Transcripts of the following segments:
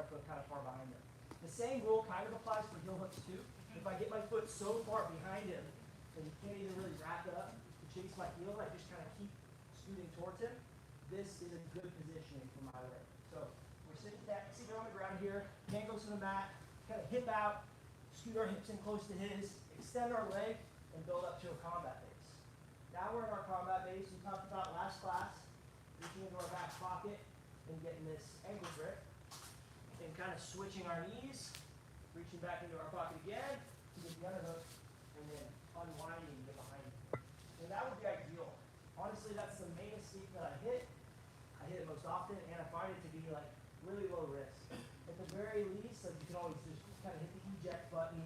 foot kind of far behind him. The same rule kind of applies for heel hooks too. If I get my foot so far behind him that he can't even really wrap it up to chase my heel, I just kind of keep scooting towards him. This is a good positioning for my leg. So we're sitting on the ground here, hand goes to the mat, kind of hip out, scoot our hips in close to his, extend our leg, and build up to a combat base. Now we're in our combat base. We talked about last class, reaching into our back pocket and getting this ankle grip, and kind of switching our knees, reaching back into our pocket again to get the underhook, and then unwinding to get behind it. And that would be ideal. Honestly, that's the main escape that I hit. I hit it most often, and I find it to be like really low risk. At the very least, like you can always just kind of hit the eject button.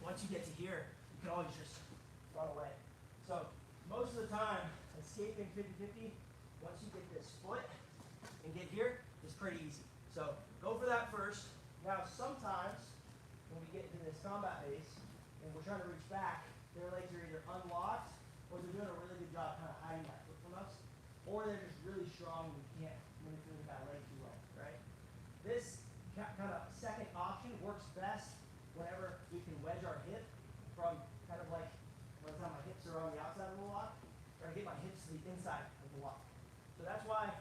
Once you get to here, you can always just run away. So most of the time, escaping 50-50, once you get this foot and get here, is pretty easy. So go for that first. Now sometimes, when we get into this combat base, and we're trying to reach back, their legs are either unlocked, or they're doing a really good job kind of hiding that foot from us, or they're just really strong and we can't manipulate that leg too well, right? This kind of second option works best whenever we can wedge our hip from kind of like, by the time my hips are on the outside of the lock, try to get my hips to the inside of the lock. So that's why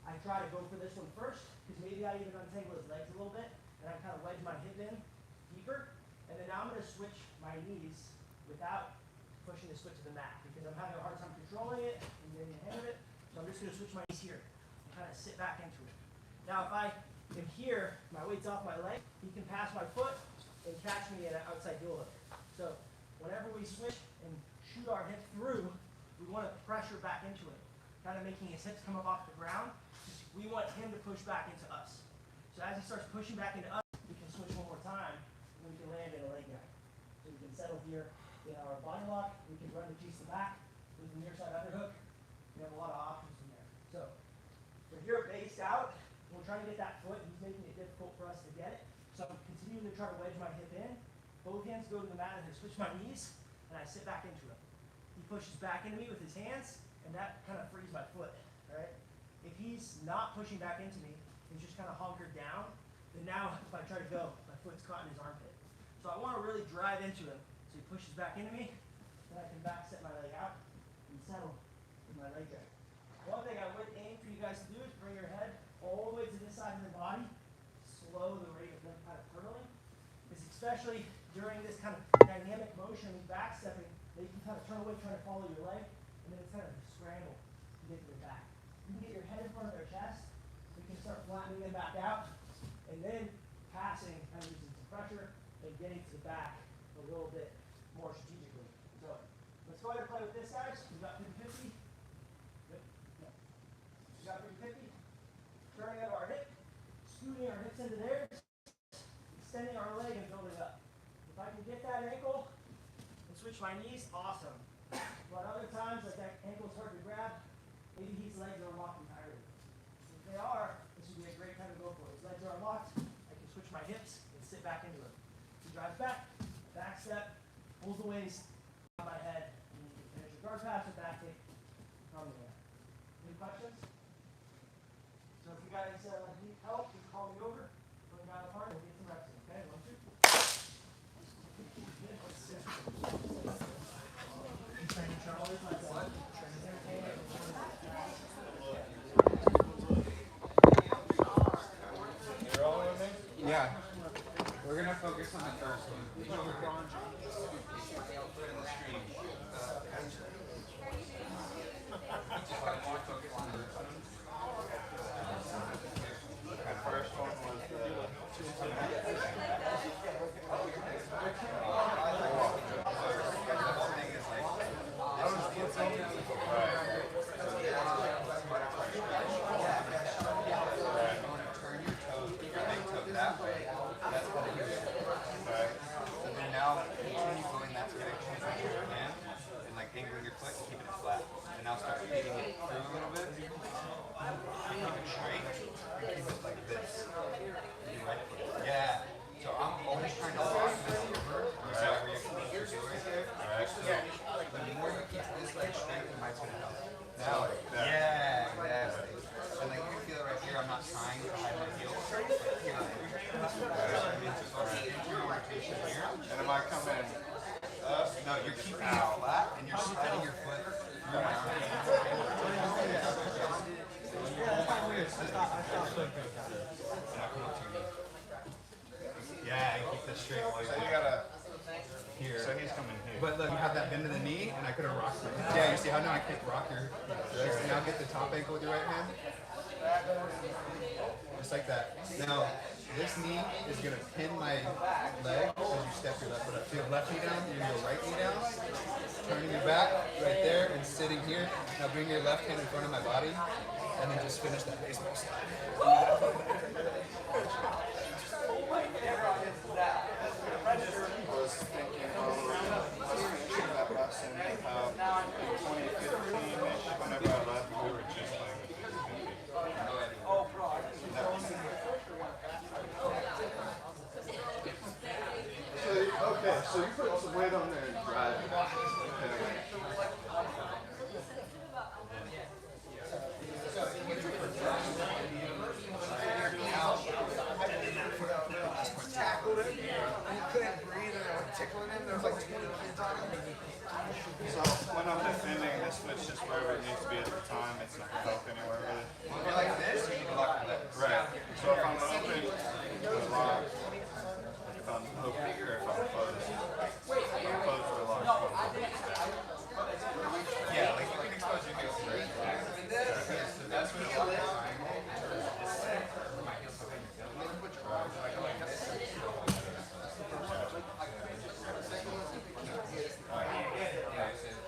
I try to go for this one first, because maybe I even untangle his legs a little bit, and I kind of wedge my hip in deeper, and then now I'm going to switch my knees without pushing this foot to the mat, because I'm having a hard time controlling it and getting the hang of it. So I'm just going to switch my knees here and kind of sit back into it. Now if I am here, my weight's off my leg, he can pass my foot and catch me at an outside heel hook. So whenever we switch and shoot our hip through, we want to pressure back into it, kind of making his hips come up off the ground. We want him to push back into us. So as he starts pushing back into us, we can switch one more time, and we can land in a leg drag. So we can settle here in our body lock, we can run the piece to the back with the near side underhook. We have a lot of options in there. So we're here based out, and we're trying to get that foot. He's making it difficult for us to get it. So I'm continuing to try to wedge my hip in. Both hands go to the mat, and I switch my knees, and I sit back into it. He pushes back into me with his hands, and that kind of frees my foot, all right? If he's not pushing back into me, he's just kind of hunkered down, then now if I try to go, my foot's caught in his armpit. So I want to really drive into him. So he pushes back into me, then I can back set my leg out and settle in my leg drag. One thing I would aim for you guys to do is bring your head all the way to this side of the body, slow the rate of them kind of turtling, because especially during this kind of dynamic motion with back stepping, they can kind of turn away trying to follow your leg, and then it's kind of a scramble to get to the back. You can get your head in front of their chest, you can start flattening them back out, and then passing, kind of using some pressure, and getting to the back a little bit more strategically. So let's go ahead and play with this, guys. We've got 50-50. Good. No. We've got 50-50. Turning out our hip, scooting our hips into theirs, extending our leg and building up. If I can get that ankle and switch my knees, awesome. But other times, like that ankle's hard to grab, maybe his legs are unlocked entirely. If they are, this would be a great time to go for it. His legs are unlocked, I can switch my hips and sit back into it. He drives back step, pulls the waist on my head, and you can finish your guard pass or back kick from there. Any questions? So if you guys need help, just call me over, bring down the part, and we'll get some reps in. Okay, 1, 2. Training Charlie, You're all with me? Yeah. We're gonna focus on the first one. The first one straight leg. So you gotta. Here. So he's coming here. But look, you have that bend of the knee, and I could have rocked it. Yeah, you see how now I kick rocker. And now get the top ankle with your right hand. Just like that. Now, this knee is going to pin my leg as you step your left foot up. So you have left knee down, you're going to go right knee down, turning your back right there, and sitting here. Now bring your left hand in front of my body, and then just finish that baseball slide. Okay, so you put some weight on there and drive it. Tackled him, and he couldn't breathe, and I was tickling him. There was like 20 kids on him. So when I'm defending, this foot's just wherever it needs to be at the time. It's not going to help anywhere with it. If you're like this, you need to lock your legs. Right. So if I'm open, it's locked. If I'm open or if I'm closed, or locked. Yeah, like you can expose your heels right there. So that's where the lock is triangle. My heels are in your heel. Put your arms like this.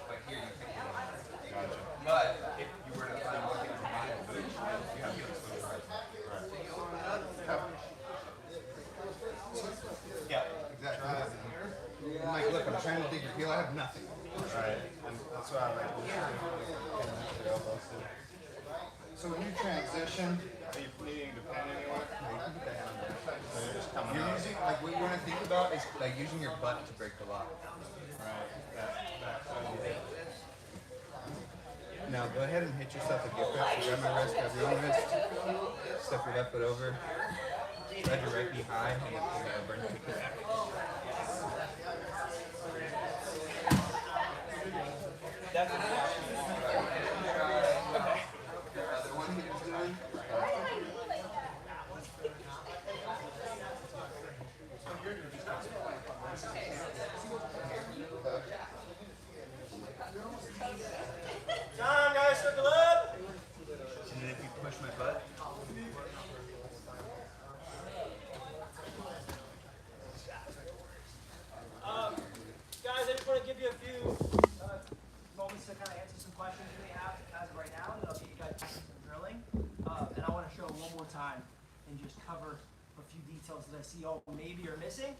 Like here, you can. Gotcha. But if you were to find looking at my boots, you have to exposed right. Yeah, exactly. I'm like, look, I'm trying to dig your heel. I have nothing. Right. And that's why I like this. So when you transition, are you needing to pin anywhere? So you're just coming You're out. using, like, what you want to think about is like using your butt to break the lock. Right. Now go ahead and hit yourself a gift wrap. So grab my wrist, grab your own wrist, step your left foot over, spread your right knee high, and then pull it over and kick it back. Other one he was doing. Time, guys, circle up. And then if you push my butt, Guys, I just want to give you a few moments to kind of answer some questions you may have as of right now, and then I'll get you guys back to some drilling. And I want to show one more time and just cover a few details that I see all maybe are missing.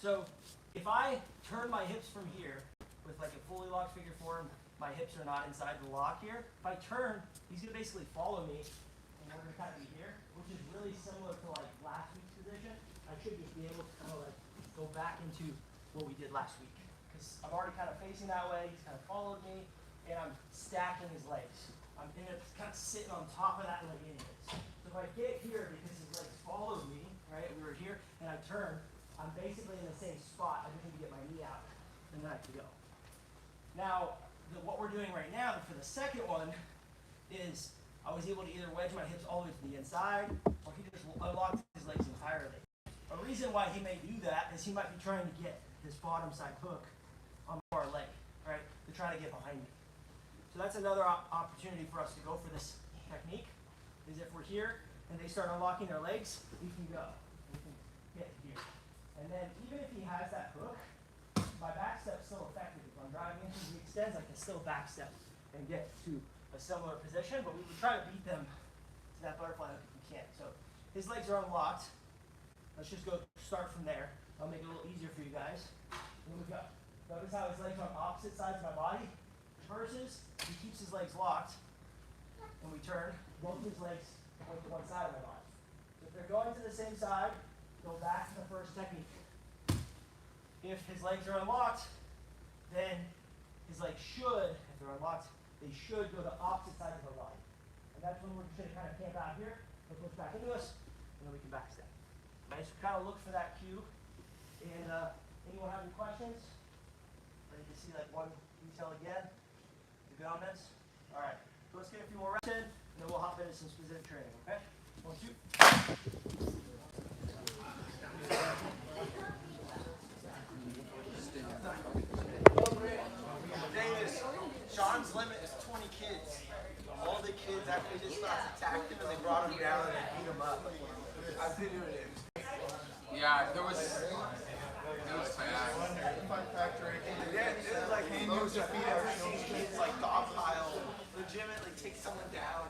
So if I turn my hips from here with like a fully locked figure form, my hips are not inside the lock here. If I turn, he's going to basically follow me, and we're going to kind of be here, which is really similar to like last week's position. I should just be able to kind of like go back into what we did last week. Because I'm already kind of facing that way, he's kind of followed me, and I'm stacking his legs. I'm in it, kind of sitting on top of that leg anyways. So if I get here because his legs followed me, right, we were here, and I turn, I'm basically in the same spot. I just need to get my knee out, and then I can go. Now, what we're doing right now for the second one is I was able to either wedge my hips all the way to the inside, or he just unlocked his legs entirely. A reason why he may do that is he might be trying to get his bottom side hook on my far leg, right, to try to get behind me. So that's another opportunity for us to go for this technique, is if we're here and they start unlocking their legs, we can go. We can get here. And then even if he has that hook, my back step's still effective. If I'm driving into he extends, I can still back step and get to a similar position, but we would try to beat them to that butterfly hook if we can. So his legs are unlocked. Let's just go start from there. I'll make it a little easier for you guys. Here we go. Notice how his legs are on opposite sides of my body versus he keeps his legs locked. When we turn, both his legs go to one side of my body. So if they're going to the same side, go back to the first technique. If his legs are unlocked, then his legs should, if they're unlocked, they should go to opposite sides of our body. And that's when we're going to kind of camp out here, he'll push back into us, and then we can backstep. Nice, kind of look for that cue. And anyone have any questions? Ready to see like one detail again? You good on this? All right, so let's get a few more reps in, and then we'll hop into some specific training, okay? 1, 2. Yeah, it was bad. Yeah, it was like hand moves their feet out. Kids like dogpile, legitimately take someone down.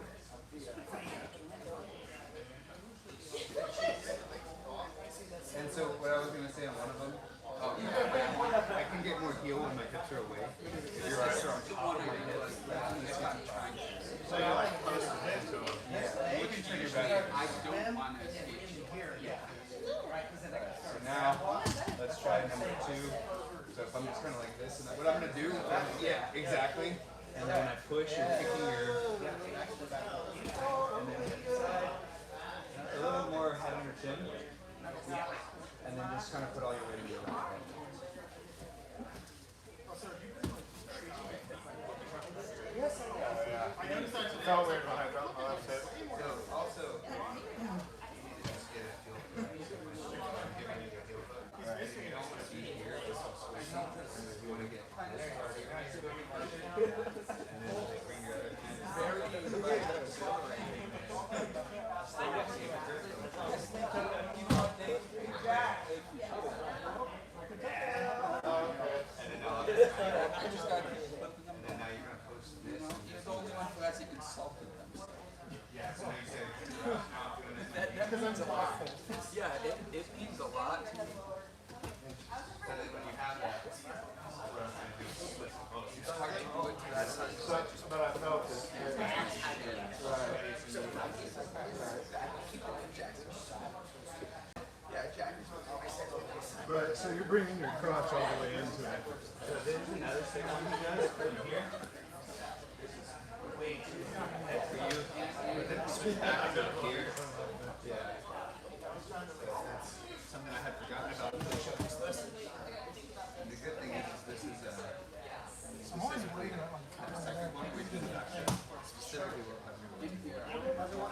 And so what I was going to say on one of them, I can get more heel when my hips are away. If your eyes are on top of my hips, that's when it's trying. So you're like close to him, so You can turn your back. I don't want to escape. So now, let's try number 2. So if I'm just kind of like this, and what I'm going to do, yeah, exactly. And then when I push, you're kicking your, and then a little more head on your chin. And then just kind of put all your weight into your right hand. it felt weird when I dropped my left hip. So also, just get a feel for that. So when I'm giving you the heel hook, you don't want to be here, this will switch up. And you want to get this part here. And then like bring your other hand. I just got And then now you're going to post this. He's the only one who actually consulted them. Yeah, so now you say, not doing it. That means a lot. Yeah, it means a lot to me. So then when you have that, what I'm going to do is split the both. It's hard to do it to that side. But I felt it. But so you're bringing your crotch all the way into it. So there's another thing you guys from here. And for you, but then switch back up here. Yeah. That's something I had forgotten about the push-ups. And the good thing is this is specifically the second one we did actually specifically what I'm doing.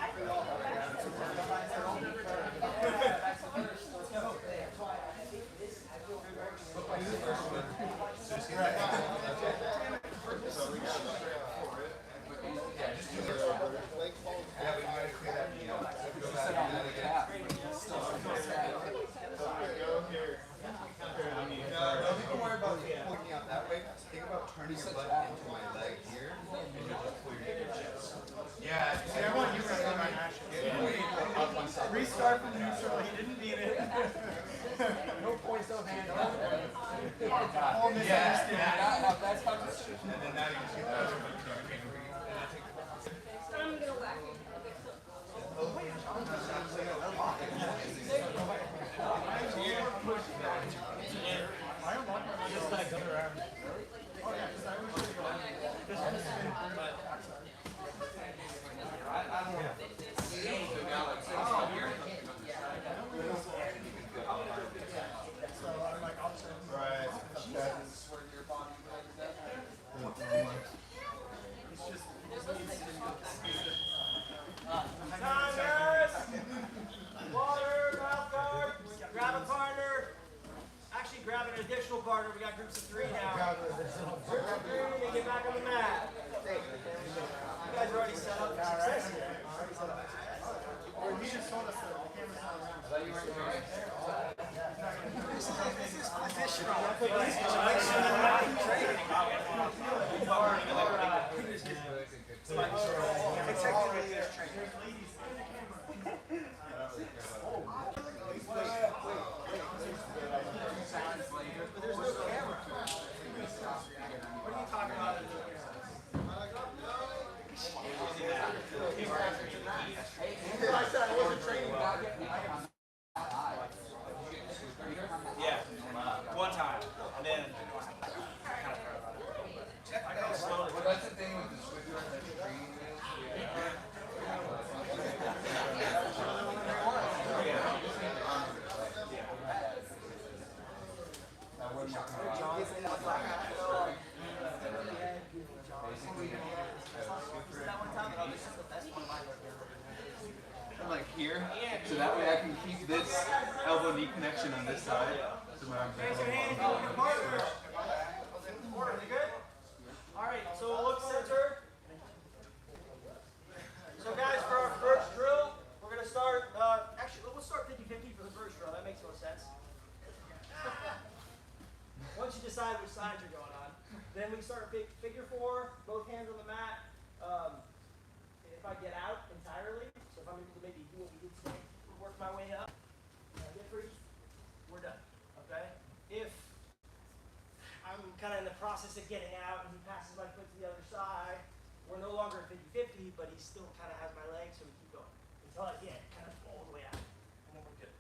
Turning your butt into my leg here, and you'll just pull your chest. Yeah, see, I want you to get my action. Up one side. Restart from neutral. He didn't beat it. No points, no hand. Yeah, that's how this should. And then now you just get that. I'm gonna whack you. Timers! Water, mouth guard. Grab a partner. Actually, grab an additional partner. We got groups of 3 now. Groups of 3 and get back on the mat. You guys are already set up for success here. Yeah, one time, and then Well, that's the thing with the switcher that you're training with. Like here, so that way I can keep this elbow knee connection on this side. So when I'm raise your hand if you want a partner. You good? Alright, so we'll look center. So guys, for our first drill, we're going to start, actually, we'll start 50-50 for the first drill. That makes more sense. decide which sides are going on. Then we start figure four, both hands on the mat. If I get out entirely, so if I'm able to maybe do what we did today, work my way up, get free, we're done. Okay? If I'm kind of in the process of getting out and he passes my foot to the other side, we're no longer at 50-50, but he still kind of has my leg, so we keep going until I get kind of all the way out, and then we're good.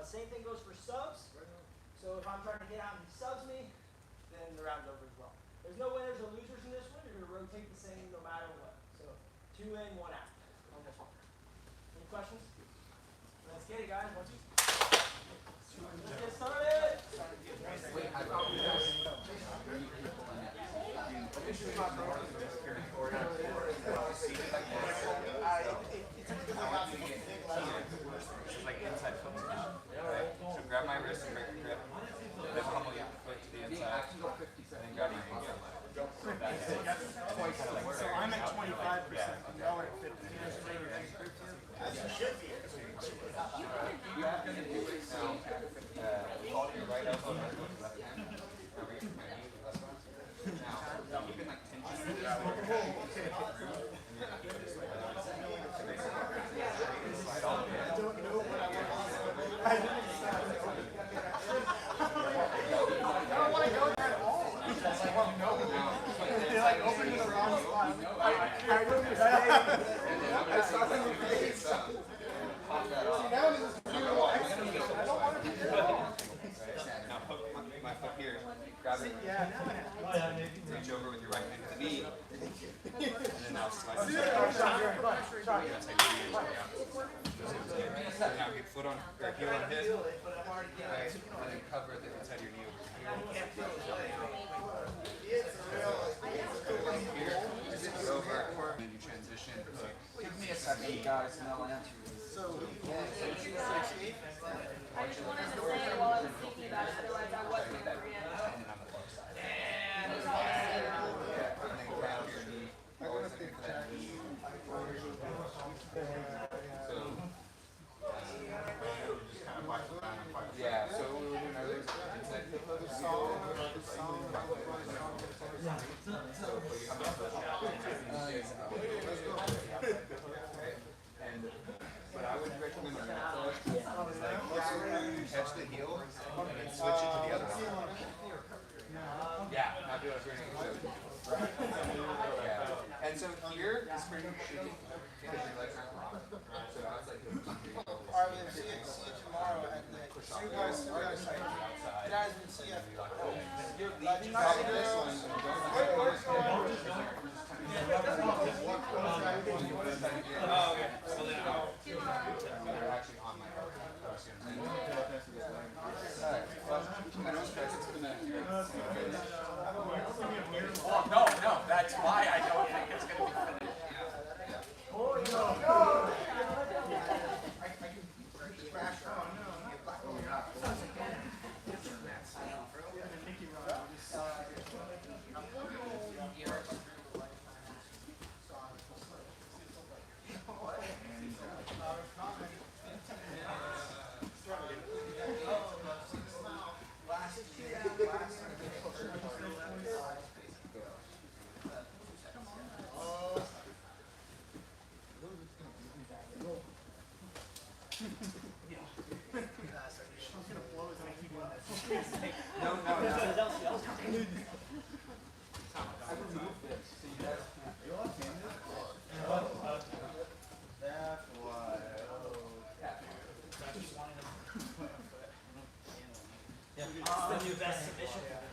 Same thing goes for subs. So if I'm trying to get out and he subs me, then the round's over as well. There's no winners or losers in this one. You're going to rotate the same no matter what. So 2 in, 1 out on this one. Any questions? Let's get it, guys. Let's get started. Wait, I thought we were like inside foot position. Right? So grab my wrist and break the grip. Then pummel your foot to the inside. And then grab my ankle. So I'm at 25%. Y'all are at 50%. As you should be. You have to do it now. Hold your right elbow and your left hand. Now reach my knee with left arm. Now, you can like tension your slide all the way. I don't know what I want. I don't want to go there at all. I want to know. They're like opening the wrong spot. I don't understand. I saw them in the face. See, now this is beautiful. I don't want to be there at all. Now hook my foot here. Grab it. Yeah, now I have. Reach over with your right hand to the knee. And then now slide. Now get foot on or heel on hip. Right. And then cover the inside of your knee over here. Here. Just over. And then you transition. Give me a second, you guys. No one answers. So, yeah, so we were doing others inside the hook. And what I would recommend on that foot is like catch the heel and then switch it to the other one. Yeah, not do it for any. Yeah. And so here is where you should because your legs aren't long. So now it's like alright, we'll see you tomorrow at the Supervised site. Guys, we'll see you. Oh, okay. So then they're actually on my heart. Alright, well, I don't stress, it's been no, that's why I don't think it's going to be finished.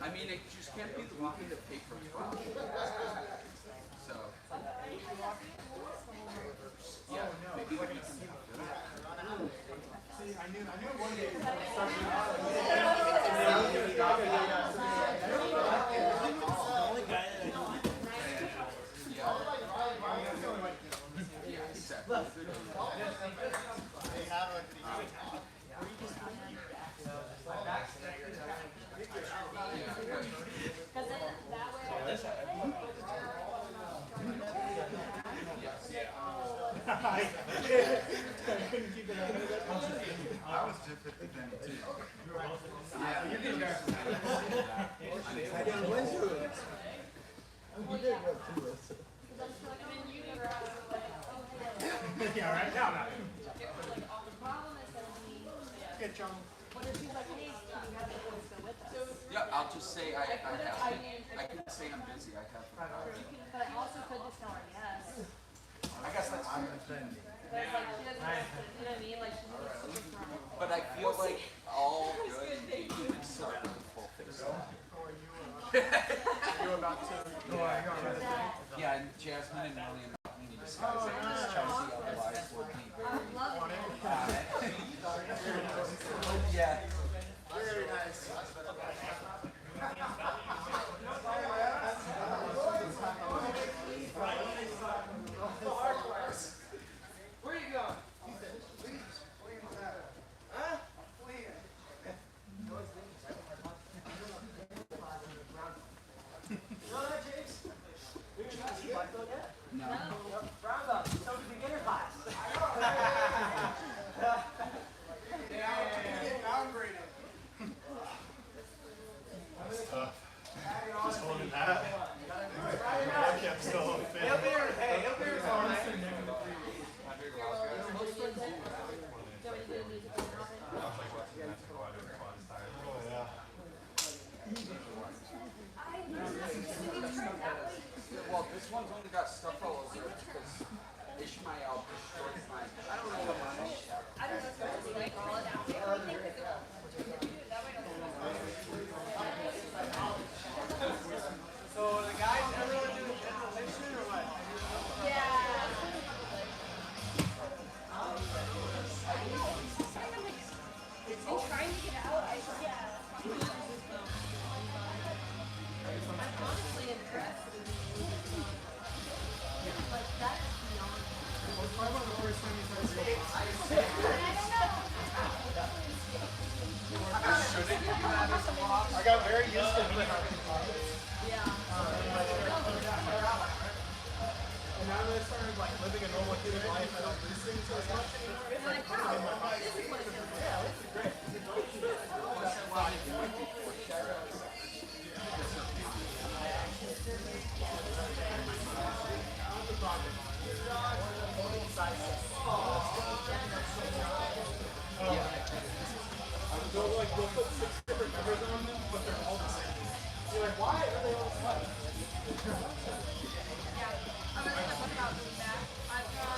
I mean, it just can't be the weekend of paper 12. So, yeah, maybe the weekend after. I knew one day. I couldn't keep it out. was different than too. Yeah, right now. The problem is gonna be, Get John. what if she's like, hey, can you have the boys go with us? Yeah, I'll just say I have. I mean, I can say I'm busy. I have. but I also could just tell her yes. I guess that's fine. But it's like, she doesn't have to, you know what I mean? Like, she's really super strong. But I feel like all good engagements start with a full face. You about to go on. Yeah, and Jasmine and William need to disguise it as Chelsea, otherwise we'll be very. Yeah. Very nice. Where are you going? Huh? You know that, James? We were trying to see like that. No. Brown belt, so the beginner class. Get downgraded. That's tough. Just holding that. I kept still fit. He'll be all right. Oh yeah. Well, this one's only got stuff all over it because Ishmael destroyed mine. I don't know what mine is. So the guys, everyone do inhalation or what? Trying to get out, I'm honestly impressed. Like, that is beyond. Talk about the first time you tried to I got very used to being and now that I started like living a normal human life, I don't lose things as much anymore. It's like This is what it is. they'll like they'll put 6 different numbers on them, but they're all the same. You're like, why are they all the same? I'm really gonna look out this back. I've got.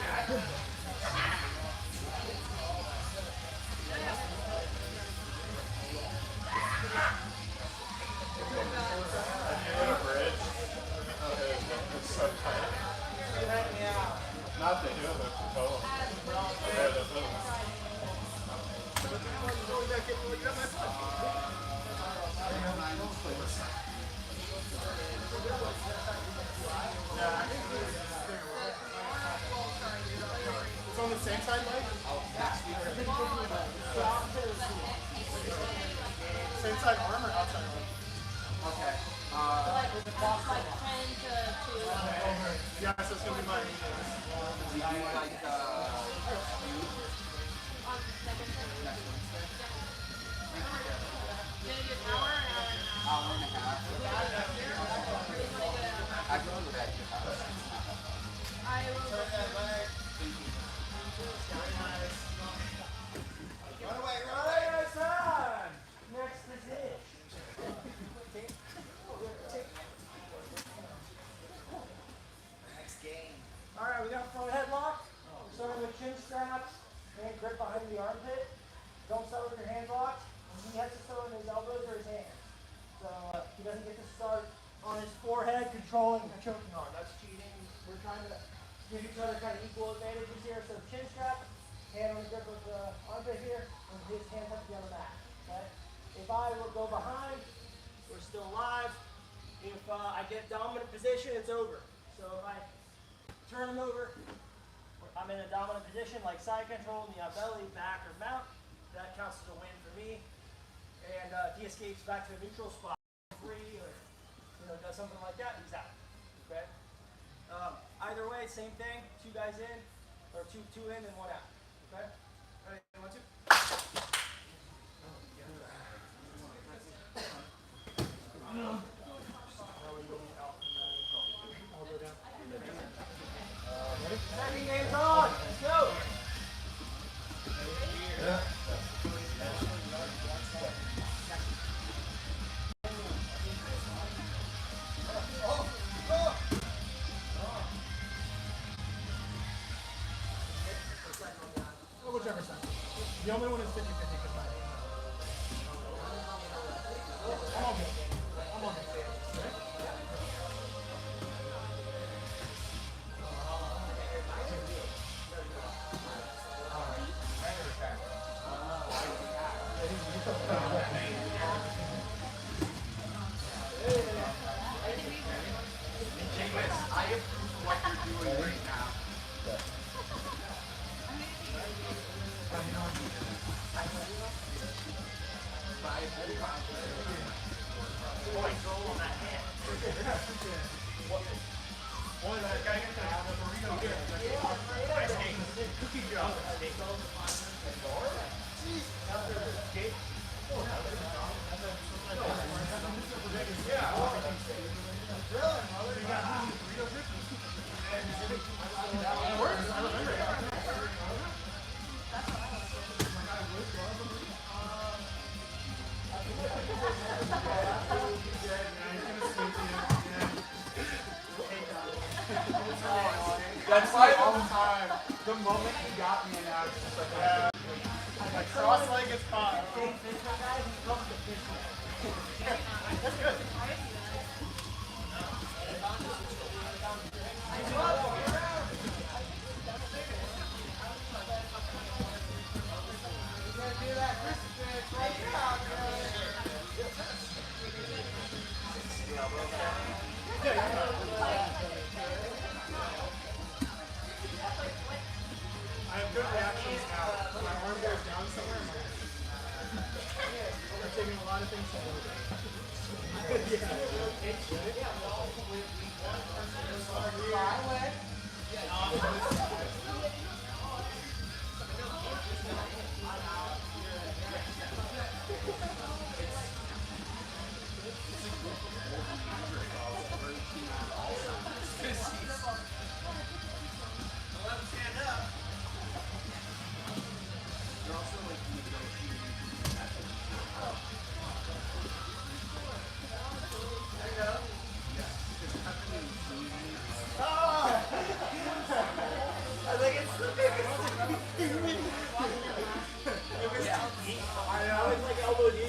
Not the hill, but the toe. Yeah, the foot. It's on the same side, Mike? Same side arm or outside arm? Okay. Like 10 to 2. Yeah, so it's gonna be mine. We do like On the second turn. Gonna do an hour or an hour and a half? hour and a half. I can do that. I will. Right on. Next position. Alright, we got front headlock. We're starting with chin straps, hand grip behind the armpit. Don't start with your hands locked. He has to start with his elbows or his hands. So he doesn't get to start on his forehead controlling a choking arm. That's cheating. We're trying to give each other kind of equal advantages here. So chin strap, hand on the grip of the armpit here, and his hands have to be on the mat. Okay? If I will go behind, we're still alive. If I get dominant position, it's over. So if I turn him over, I'm in a dominant position like side control, belly, back, or mount. That counts as a win for me. And if he escapes back to a neutral spot, free, or does something like that, he's out. Okay. Either way, same thing. 2 guys in, or two in and 1 out. Okay. Ready? 1, 2. The only one is 50-50 because my I'm all good. I'm all good. That's why all the time. The moment he got me, and now it's just like, Like cross-leg is caught. That's good. I have good reactions now. When my arm goes down somewhere, I'm taking a lot of things to hold it.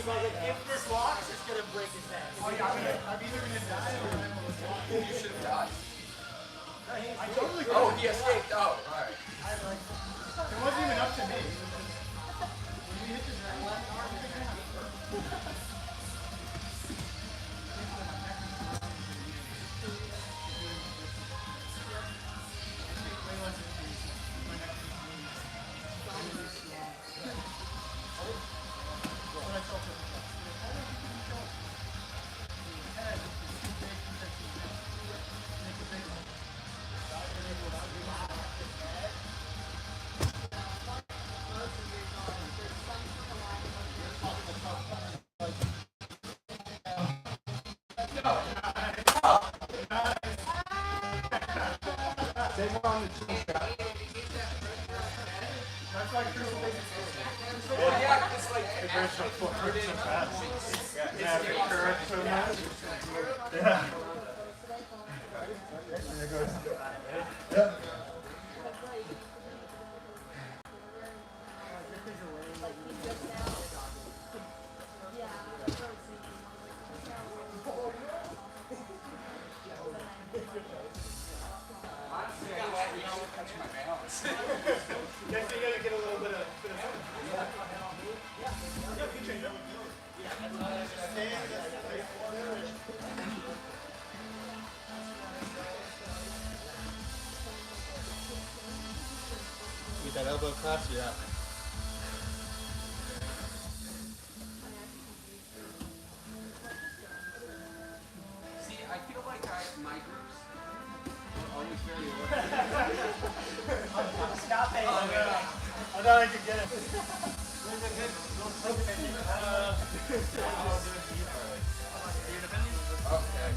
If this locks, it's gonna break his neck. I'm either going to die or I'm going to you should have died. I totally could. Oh, he escaped. Oh, alright. It wasn't even up to me. When you hit the ground, Same one on the chin strap. that's like true. Well, yeah, it's like It burns so fast. Yeah, it curves so much. Yeah. There it goes. Yeah. honestly, I don't really catch my balance. Next thing you gotta get a little bit of Get that elbow across, yeah. See, I feel like my groups are always very Stop it. I thought I could get it. Okay.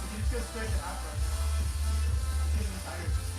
You just go straight to half right now. You're getting tired.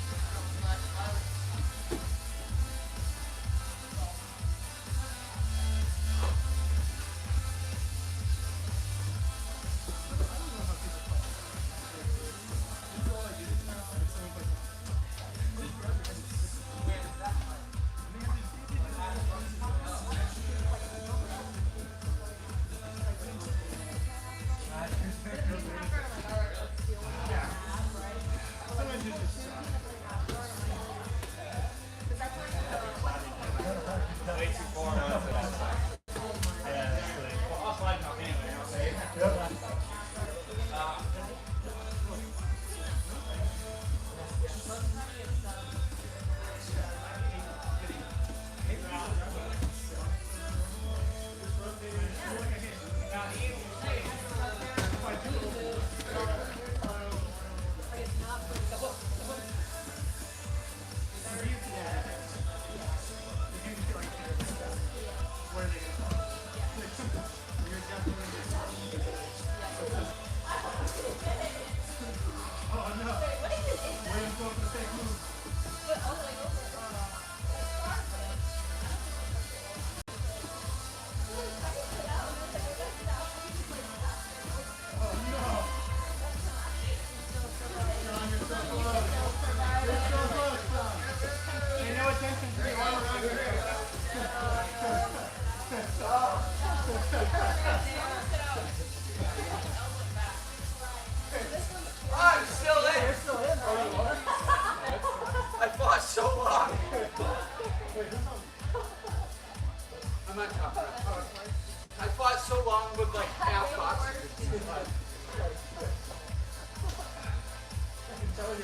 Well,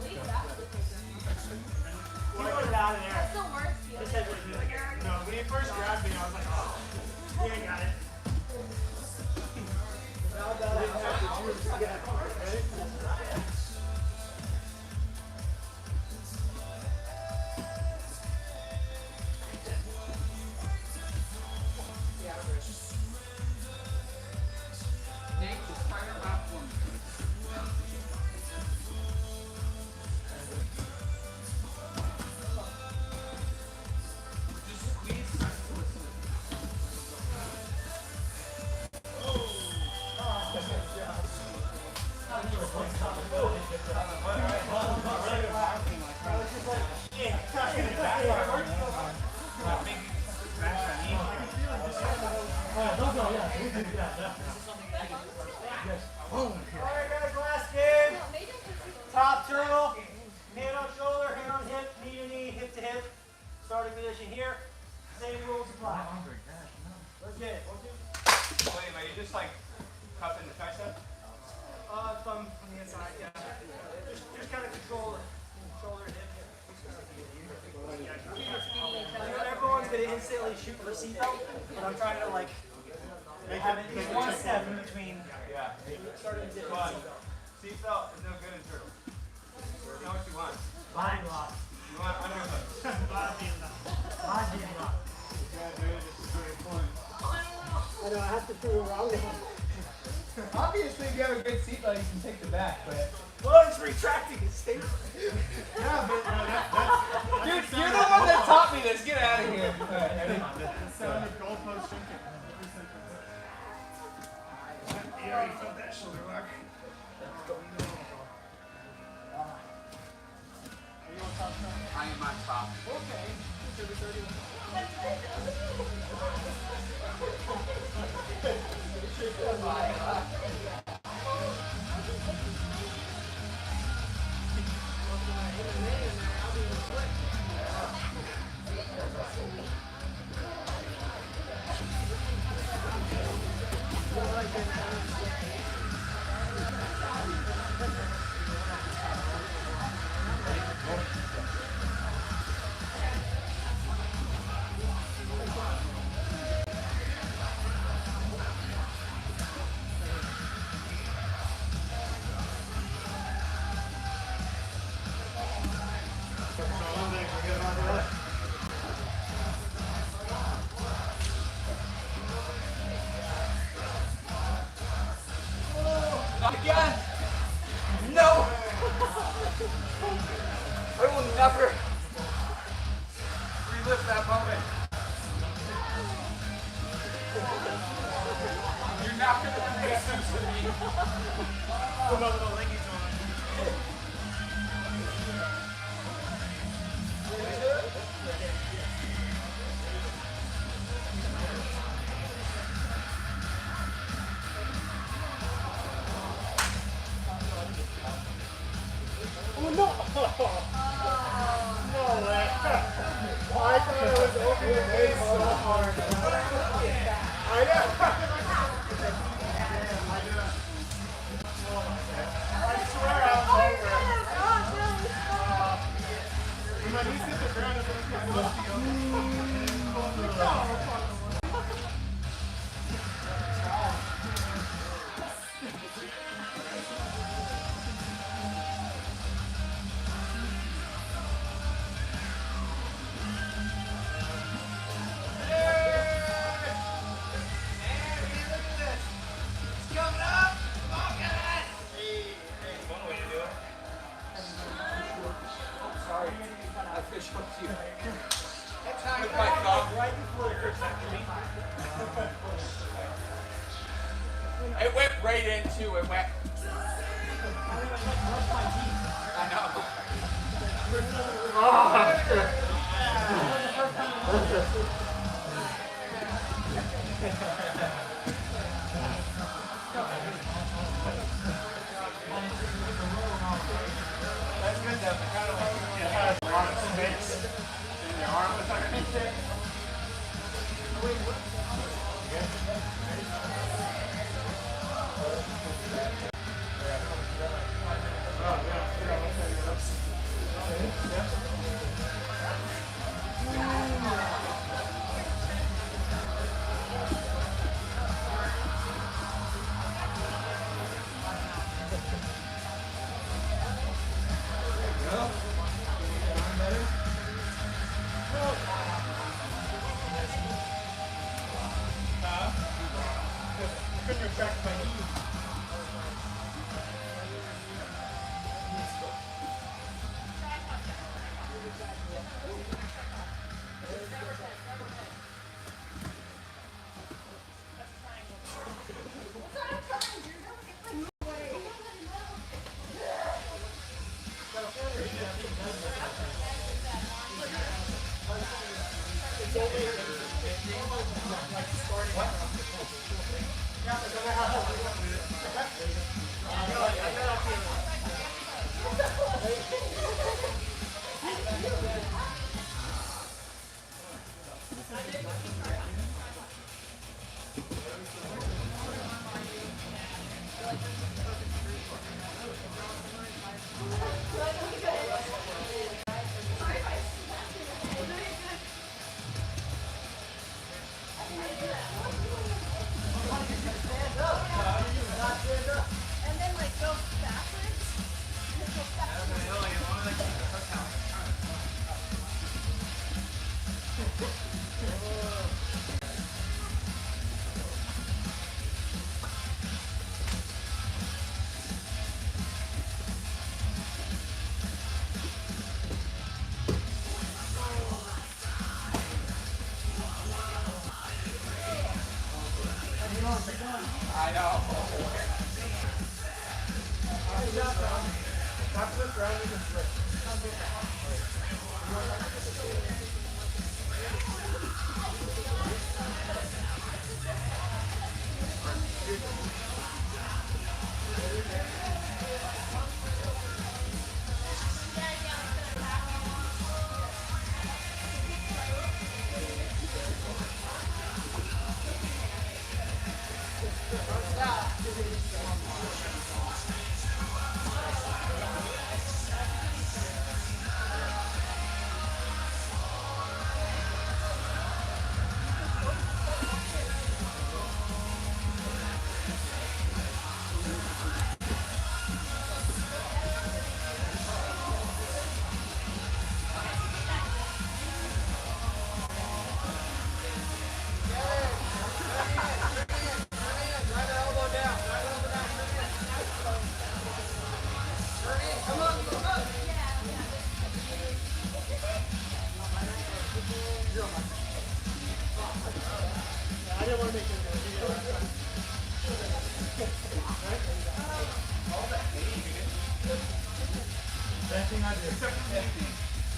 these that was He wanted it out of there. That's the worst feeling. Just had to do it again. No, when he first grabbed me, I was like, oh, he ain't got it. Now that I have the juice to get it, right? Alright guys, last game. Top turtle. Hand on shoulder, hand on hip, knee to knee, hip to hip. Starting position here. Same rules apply. Let's get it. 1, 2. Wait, are you just like cupping the tricep? Thumb from the inside, yeah. Just kind of control it. Shoulder and hip. Everyone's going to instantly shoot for seatbelt, but I'm trying to like have it just 1 step in between. Yeah. Starting to dip Come on. seatbelt. Seatbelt is no good in turtle. You know what you want? Body block. You want underhook. Body block. I know, I have to prove it wrong now. Obviously, if you have a good seatbelt, you can take the back, but. Well, it's retracting. It's stable. Yeah, but dude, you're the one that taught me this. Get out of here. You already felt that shoulder lock. I am on top. Again! No! I will never relive that moment. You're not going to make sense of me. Put my little leggies on. Oh no! No way. I thought it was open way so hard. I know. I swear I was over. When my knees hit the ground, I was supposed to go. Right before the first time. It went right into it. Went. I know. That's good though. Kind of like it has a lot of space in your arm. It's like underneath there. And then like go backwards. I know.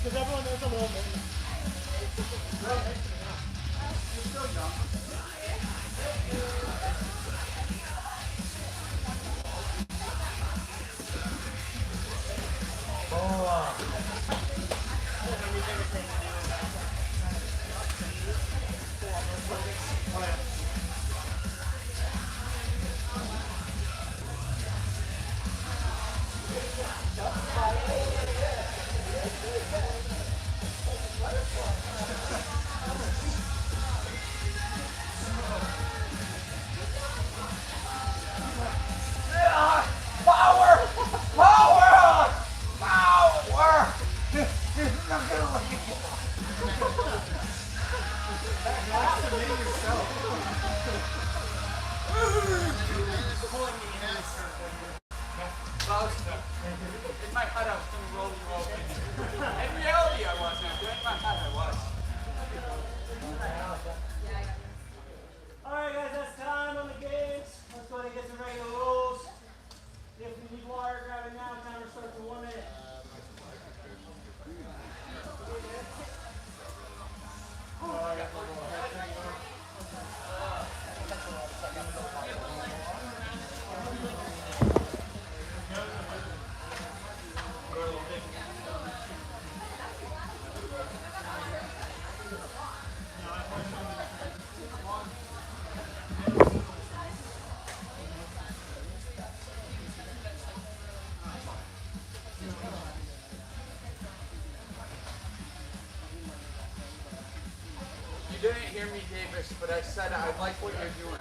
Because everyone knows a little bit. In my head, I was going to roll you over. In reality, I wasn't. But in my head, I was. Alright guys, that's time on the games. Let's go ahead and get some regular rules. If we need water, grab it now. Timer starts in 1 minute. Jimmy Davis, but I said I like what you're doing.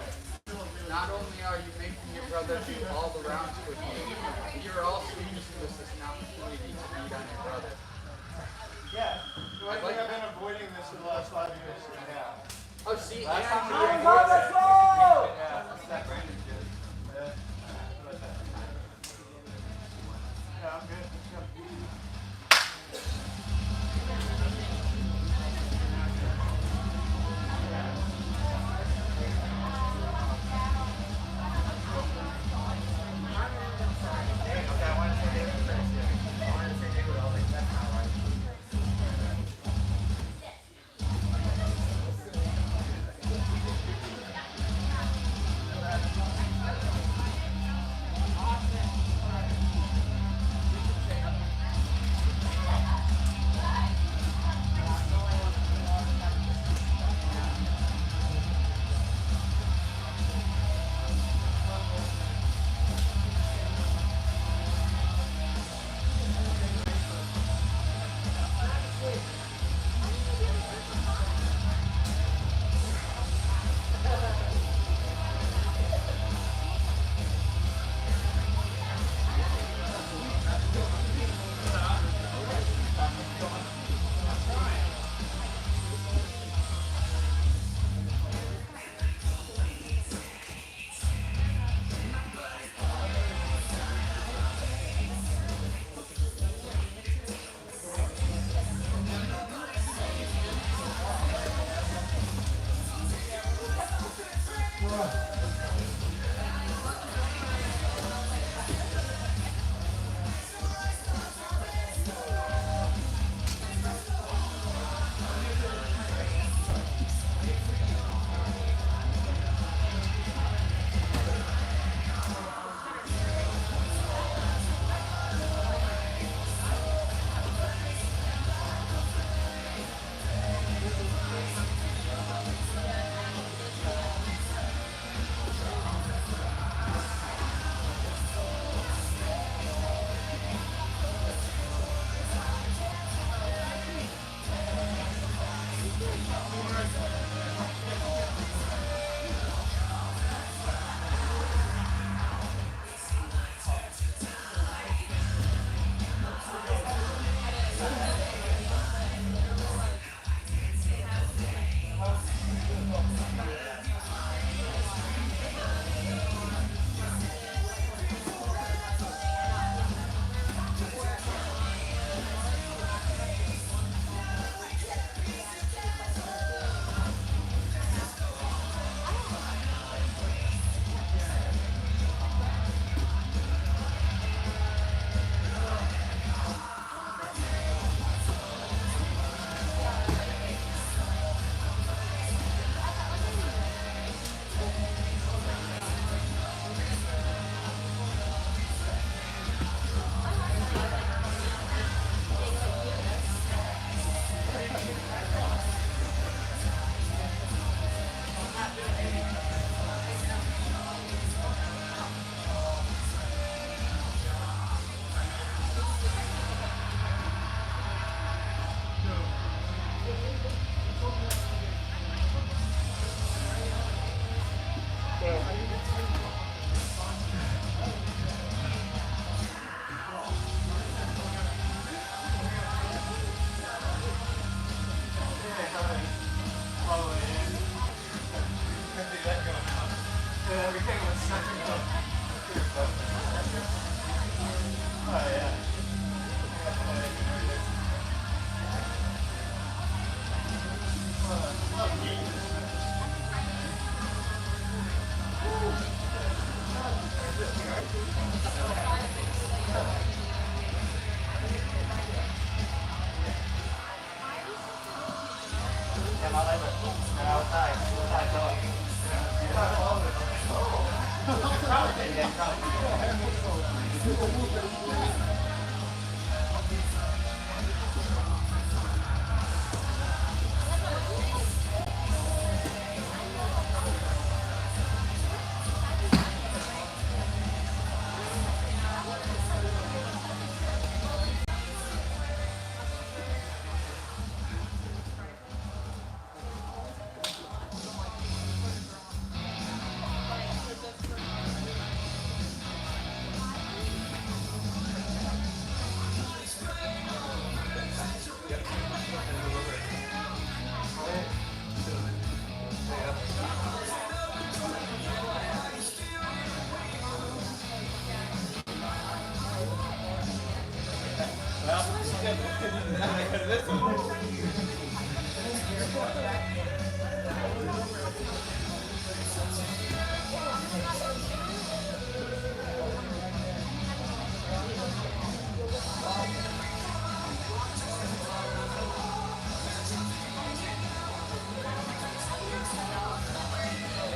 Not only are you making your brother do all the rounds with you, you're also using this as an opportunity to beat on your brother. Yeah. I think I've been avoiding this for the last 5 years. Yeah. Oh, see, Let's go! Yeah, that Brandon's good. Yeah. Yeah, I'm good.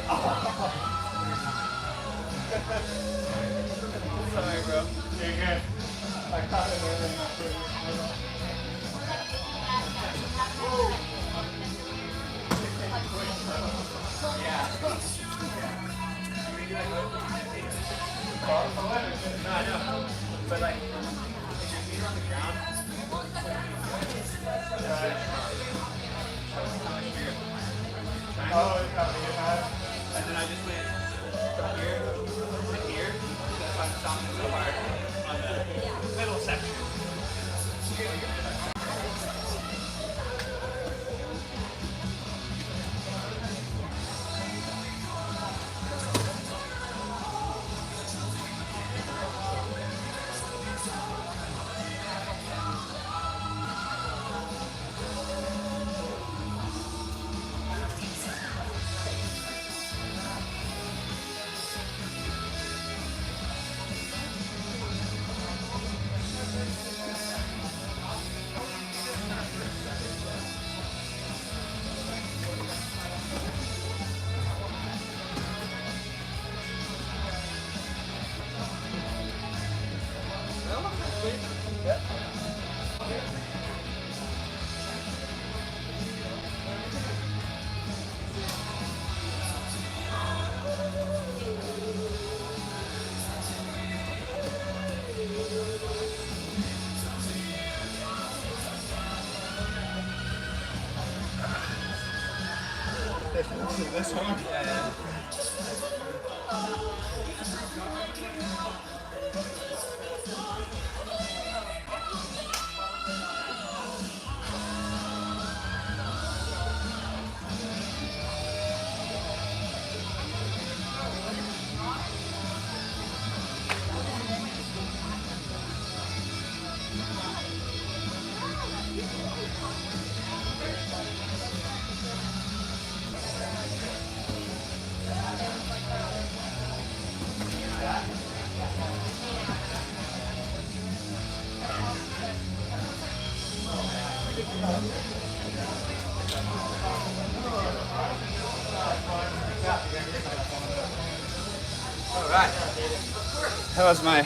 Sorry, bro. You're good. I caught it early. No, I know. But like, if your feet are on the ground, oh, it's probably good. And then I just went from here to here. That's why I'm stopping so hard on the middle section. This one? Yeah. That was my